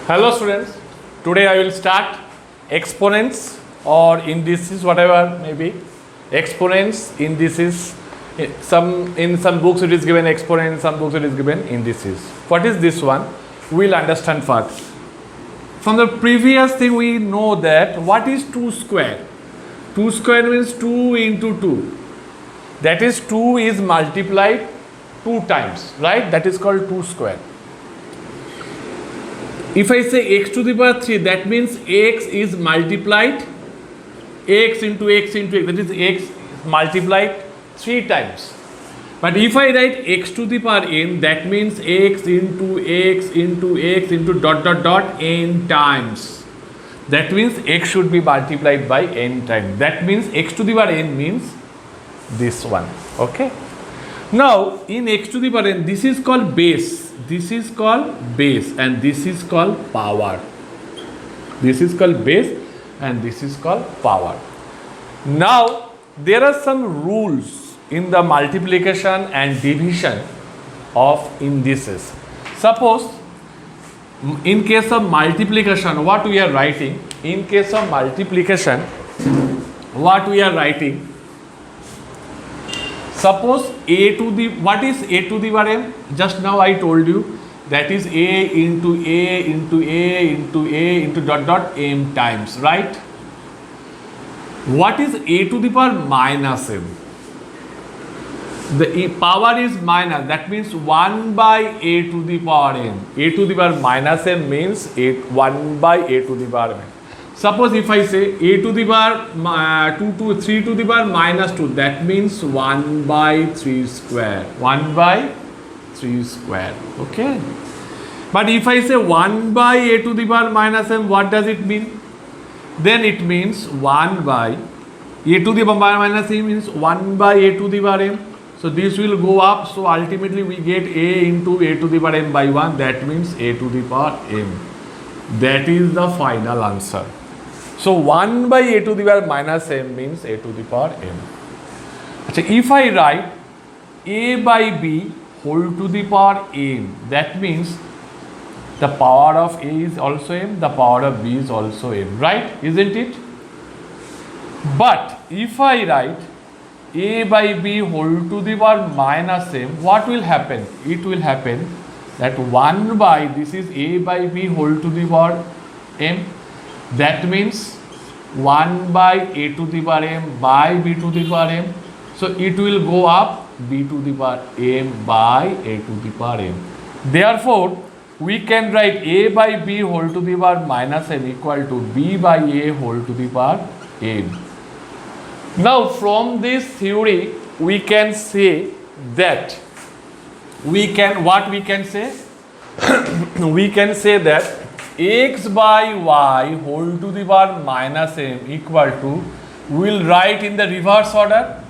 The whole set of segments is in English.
Hello students, today I will start exponents or indices, whatever maybe. Exponents, indices, in some books it is given exponents, some books it is given indices. What is this one? We will understand first. From the previous thing we know that what is 2 square? 2 square means 2 into 2. That is 2 is multiplied 2 times, right? That is called 2 square. If I say x to the power 3, that means x is multiplied x into x into x, that is x multiplied 3 times. But if I write x to the power n, that means x into x into x into dot dot dot n times. That means x should be multiplied by n times. That means x to the power n means this one. Okay. Now in x to the power n, this is called base. This is called base and this is called power. This is called base and this is called power. Now there are some rules in the multiplication and division of indices. Suppose in case of multiplication, what we are writing? In case of multiplication, what we are writing? Suppose a to the, what is a to the power m? Just now I told you that is a into a into a into a into dot dot m times, right? What is a to the power minus m? The power is minus, that means 1 by a to the power m. A to the power minus m means 1 by a to the power m. Suppose if I say a to the power 3 to the power minus 2, that means 1 by 3 square. 1 by 3 square. Okay. But if I say 1 by a to the power minus m, what does it mean? Then it means 1 by a to the power minus m means 1 by a to the power m. So this will go up. So ultimately we get a into a to the power m by 1. That means a to the power m. That is the final answer. So 1 by a to the power minus m means a to the power m. If I write a by b whole to the power m, that means the power of a is also m, the power of b is also m, right? Isn't it? But if I write a by b whole to the power minus m, what will happen? It will happen that 1 by, this is a by b whole to the power m. That means 1 by a to the power m by b to the power m. So it will go up b to the power m by a to the power m. Therefore, we can write a by b whole to the power minus m equal to b by a whole to the power m. Now from this theory, we can say that we can say that x by y whole to the power minus m equal to, we will write in the reverse order,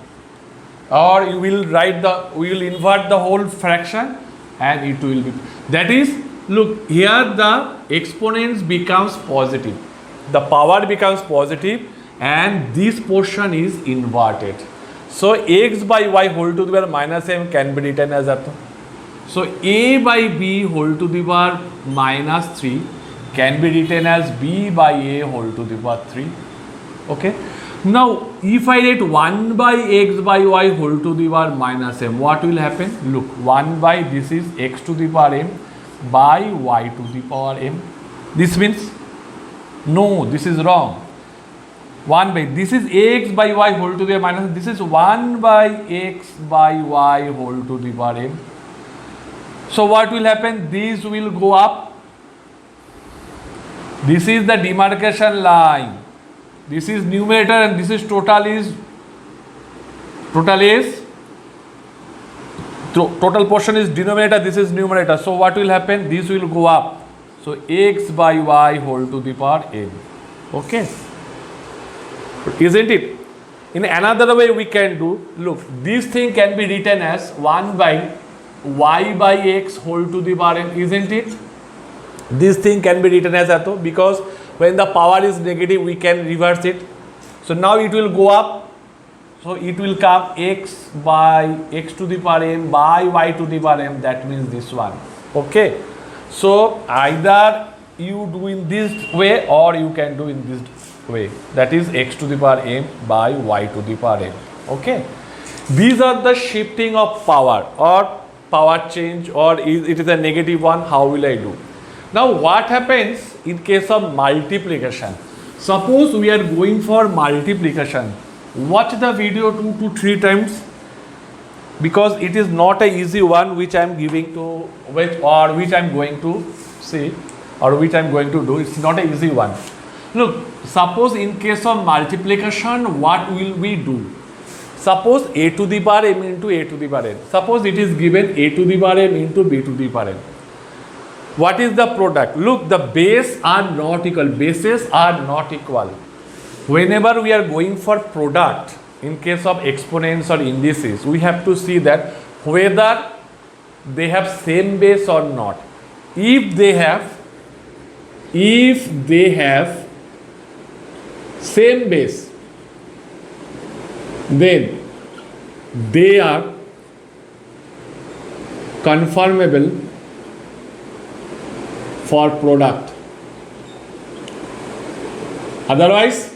or you will write we will invert the whole fraction and it will be, that is, look here the exponents becomes positive, the power becomes positive and this portion is inverted. So x by y whole to the power minus m can be written as that. So a by b whole to the power minus 3 can be written as b by a whole to the power 3. Okay. Now if I write 1 by x by y whole to the power minus m, what will happen? Look, 1 by, this is x to the power m by y to the power m. This means, no, this is wrong. 1 by, this is x by y whole to the power minus, this is 1 by x by y whole to the power m. So what will happen? These will go up. This is the demarcation line. This is numerator and this is total portion is denominator, this is numerator. So what will happen? This will go up. So x by y whole to the power m. Okay. Isn't it? In another way we can do, look, this thing can be written as 1 by y by x whole to the power m, isn't it? This thing can be written as that, because when the power is negative we can reverse it. So now it will go up. So it will come x by x to the power m by y to the power m, that means this one. Okay. So either you do in this way or you can do in this way. That is x to the power m by y to the power m. Okay. These are the shifting of power or power change, or it is a negative one. How will I do? Now what happens in case of multiplication? Suppose we are going for multiplication. Watch the video 2 to 3 times, because it is not a easy one which I am giving to which I am going to see or which I am going to do. It's not a easy one. Look, suppose in case of multiplication, what will we do? Suppose a to the power m into a to the power n. Suppose it is given a to the power m into b to the power n. What is the product? Look, the base are not equal. Bases are not equal. Whenever we are going for product, in case of exponents or indices, we have to see that whether they have same base or not. If they have same base, then they are conformable for product. Otherwise,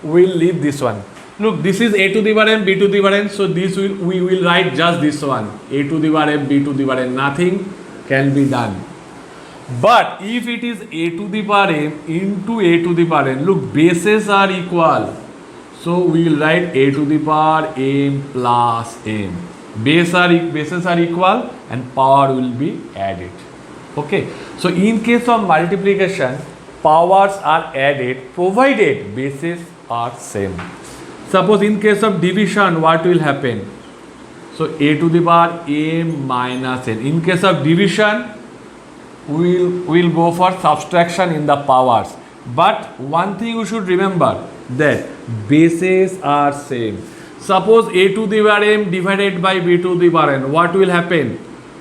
we will leave this one. Look, this is a to the power m, b to the power n. So we will write just this one, a to the power m, b to the power n. Nothing can be done. But if it is a to the power m into a to the power n, look, bases are equal. So we will write a to the power m plus m. Bases are equal and power will be added. Okay. So in case of multiplication, powers are added provided bases are same. Suppose in case of division, what will happen? So a to the power m minus n. In case of division, we will go for subtraction in the powers. But one thing you should remember, that bases are same. Suppose a to the power m divided by b to the power n, what will happen?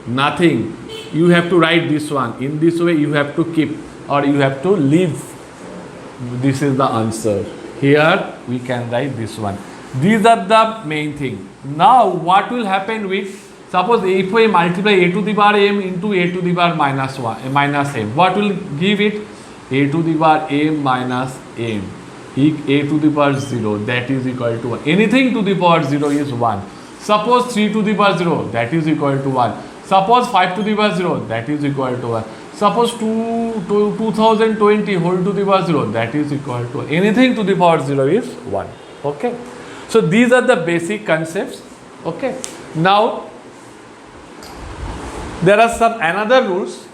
Nothing. You have to write this one. In this way you have to keep or you have to leave. This is the answer. Here we can write this one. These are the main thing. Now what will happen with, suppose if we multiply a to the power m into a to the power minus m, what will give it? A to the power m minus m. A to the power 0, that is equal to 1. Anything to the power 0 is 1. Suppose 3 to the power 0, that is equal to 1. Suppose 5 to the power 0, that is equal to 1. Suppose 2020 whole to the power 0, that is equal to 1. Anything to the power 0 is 1. Okay. So these are the basic concepts. Okay. Now there are some another rules.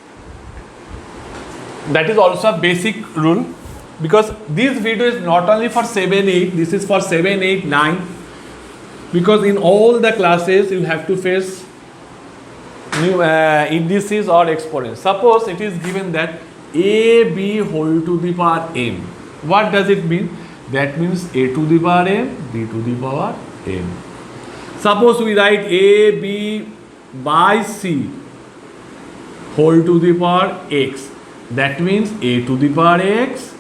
That is also a basic rule, because this video is not only for 7, 8, this is for 7, 8, 9. Because in all the classes you have to face new indices or exponents. Suppose it is given that ab whole to the power m. What does it mean? That means a to the power m, b to the power m. Suppose we write ab by c whole to the power x. That means a to the power x,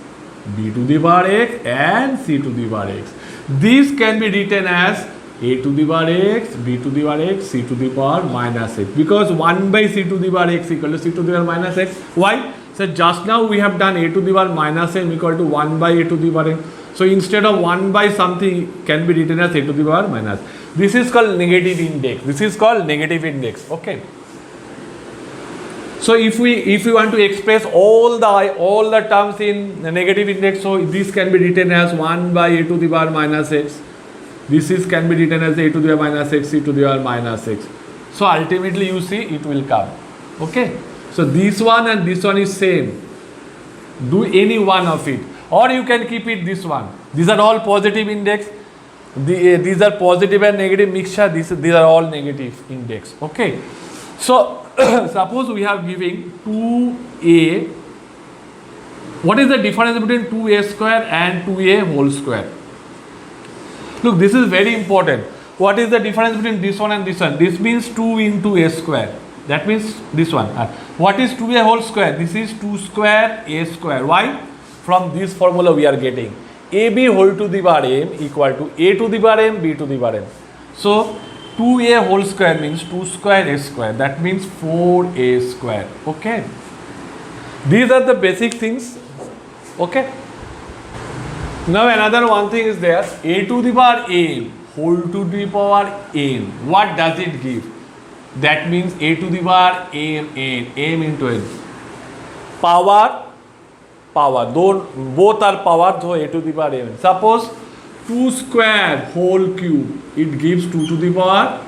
b to the power x and c to the power x. These can be written as a to the power x, b to the power x, c to the power minus x, because 1 by c to the power x equal to c to the power minus x. Why? So just now we have done a to the power minus m equal to 1 by a to the power m. So instead of 1 by something can be written as a to the power minus. This is called negative index. This is called negative index. Okay. So if we want to express all the terms in the negative index, so this can be written as 1 by a to the power minus x. This can be written as a to the power minus x, c to the power minus x. So ultimately you see it will come. Okay. So this one and this one is same. Do any one of it, or you can keep it this one. These are all positive index. These are positive and negative mixture. These are all negative index. Okay. So suppose we are giving 2a. What is the difference between 2a square and 2a whole square? Look, this is very important. What is the difference between this one and this one? This means 2 into a square. That means this one. What is 2a whole square? This is 2 square a square. Why? From this formula we are getting ab whole to the power m equal to a to the power m, b to the power m. So 2a whole square means 2 square a square. That means 4a square. Okay. These are the basic things. Okay. Now another one thing is there, a to the power n whole to the power n. What does it give? That means a to the power m into n. Power, both are power, so a to the power m. Suppose 2 square whole cube, it gives 2 to the power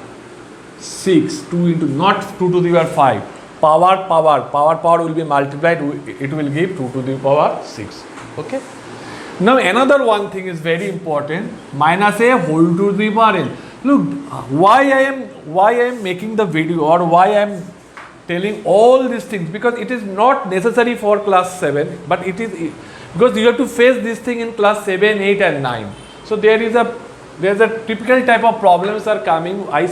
6, 2 into, not 2 to the power 5. Power will be multiplied, it will give 2 to the power 6. Okay. Now another one thing is very important, minus a whole to the power n. Look, why I am making the video, or why I am telling all these things, because it is not necessary for class 7, but it is because you have to face this thing in class 7, 8 and 9. So there is a typical type of problems are coming. I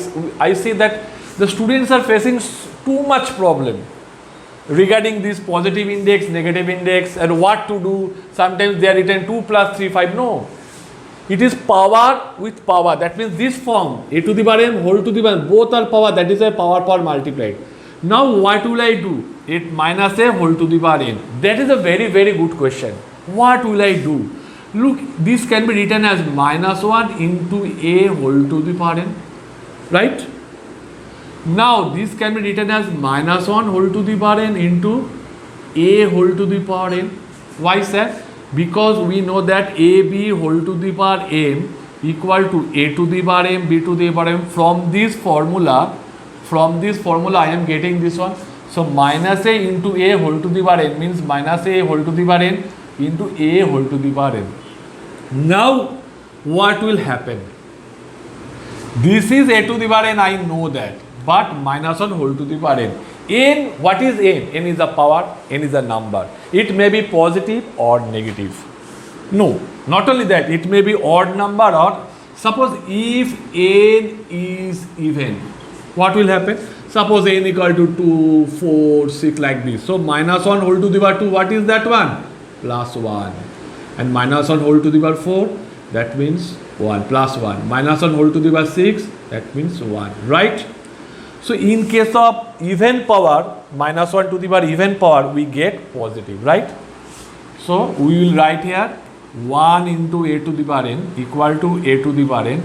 see that the students are facing too much problem regarding this positive index, negative index, and what to do. Sometimes they are written 2 plus 3, 5. No. It is power with power. That means this form, a to the power m whole to the power, both are power. That is a power multiplied. Now what will I do? It minus a whole to the power n. That is a very good question. What will I do? Look, this can be written as minus 1 into a whole to the power n. Right? Now this can be written as minus 1 whole to the power n into a whole to the power n. Why, sir? Because we know that ab whole to the power m equal to a to the power m, b to the power m. From this formula I am getting this one. So minus a into a whole to the power n means minus a whole to the power n into a whole to the power n. Now what will happen? This is a to the power n, I know that, but minus 1 whole to the power n. N, what is n? N is a power, n is a number. It may be positive or negative. No, not only that, it may be odd number, or suppose if n is even, what will happen? Suppose n equal to 2, 4, 6 like this. So minus 1 whole to the power 2, what is that one? Plus 1. And minus 1 whole to the power 4, that means 1, plus 1. Minus 1 whole to the power 6, that means 1, right? So in case of even power, minus 1 to the power even power, we get positive, right? So we will write here 1 into a to the power n equal to a to the power n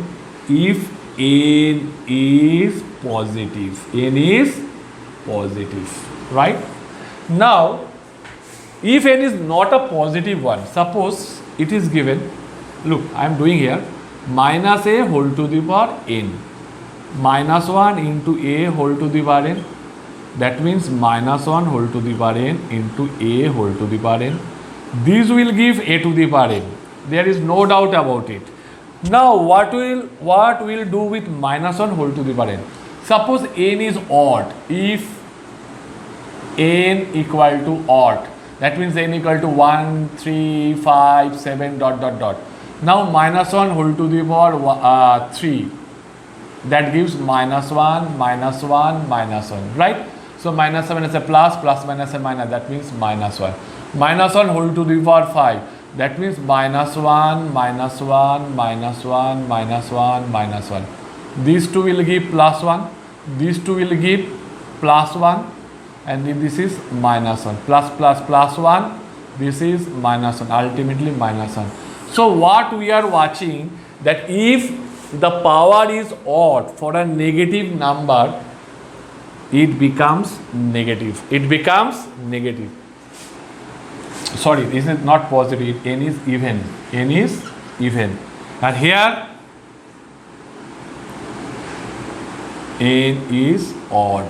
if n is positive. N is positive, right? Now, if n is not a positive one, suppose it is given, look, I am doing here minus a whole to the power n. Minus 1 into a whole to the power n, that means minus 1 whole to the power n into a whole to the power n. This will give a to the power n. There is no doubt about it. Now what will do with minus 1 whole to the power n? Suppose n is odd. If n equal to odd, that means n equal to 1, 3, 5, 7, dot dot dot. Now minus 1 whole to the power 3. That gives minus 1, minus 1, minus 1, right? So minus 7 is a plus, plus minus a minus, that means minus 1. Minus 1 whole to the power 5, that means minus 1, minus 1, minus 1, minus 1, minus 1. These two will give plus 1, these two will give plus 1, and then this is minus 1. Plus plus plus 1, this is minus 1, ultimately minus 1. So what we are watching, that if the power is odd for a negative number, it becomes negative. It becomes negative. Sorry, this is not positive. N is even. N is even. And here N is odd.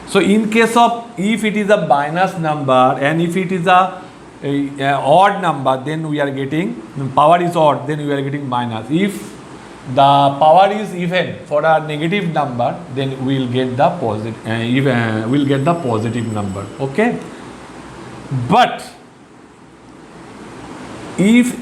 So in case of, if it is a minus number and if it is a odd number, then we are getting, power is odd, then we are getting minus. If the power is even for a negative number, then we will get the positive, we'll get the positive number. Okay. But if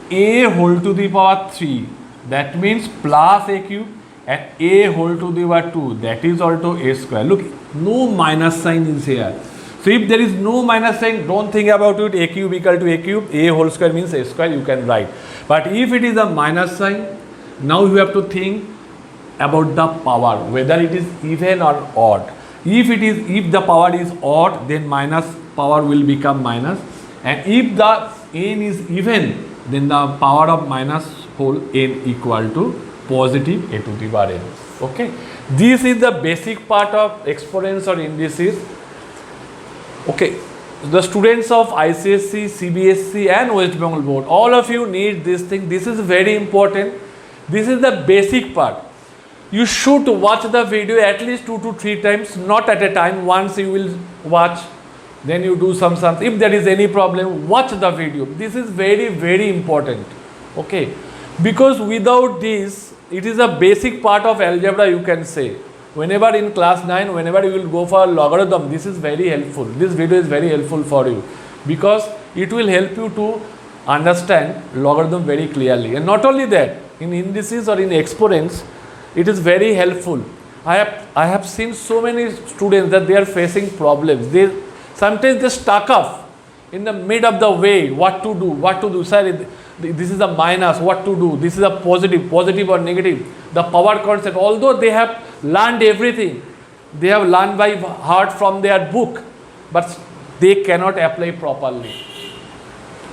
a whole to the power 3, that means plus a cube, and a whole to the power 2, that is also a square. Look, no minus sign is here. So if there is no minus sign, don't think about it. A cube equal to a cube, a whole square means a square, you can write. But if it is a minus sign, now you have to think about the power, whether it is even or odd. If the power is odd, then minus power will become minus, and if the n is even, then the power of minus whole n equal to positive a to the power n. Okay, this is the basic part of exponents or indices. Okay, the students of ICSE, CBSE and West Bengal board, all of you need this thing. This is very important. This is the basic part. You should watch the video at least 2 to 3 times, not at a time. Once you will watch, then you do something. If there is any problem, watch the video. This is very important. Okay, because without this, it is a basic part of algebra, you can say. Whenever in class 9, whenever you will go for logarithm, this is very helpful. This video is very helpful for you, because it will help you to understand logarithm very clearly. And not only that, in indices or in exponents, it is very helpful. I have seen so many students that they are facing problems. Sometimes they stuck up in the mid of the way. What to do? Sir, this is a minus. What to do? This is a positive or negative. The power concept. Although they have learned everything, they have learned by heart from their book, but they cannot apply properly.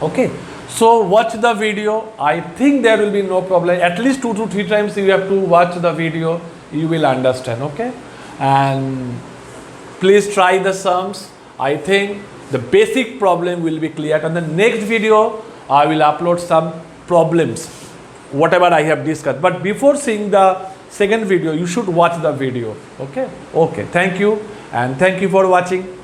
Okay. So watch the video. I think there will be no problem. At least 2 to 3 times you have to watch the video. You will understand. Okay. And please try the sums. I think the basic problem will be clear. On the next video, I will upload some problems, whatever I have discussed. But before seeing the second video, you should watch the video. Okay. Okay. Thank you, and thank you for watching.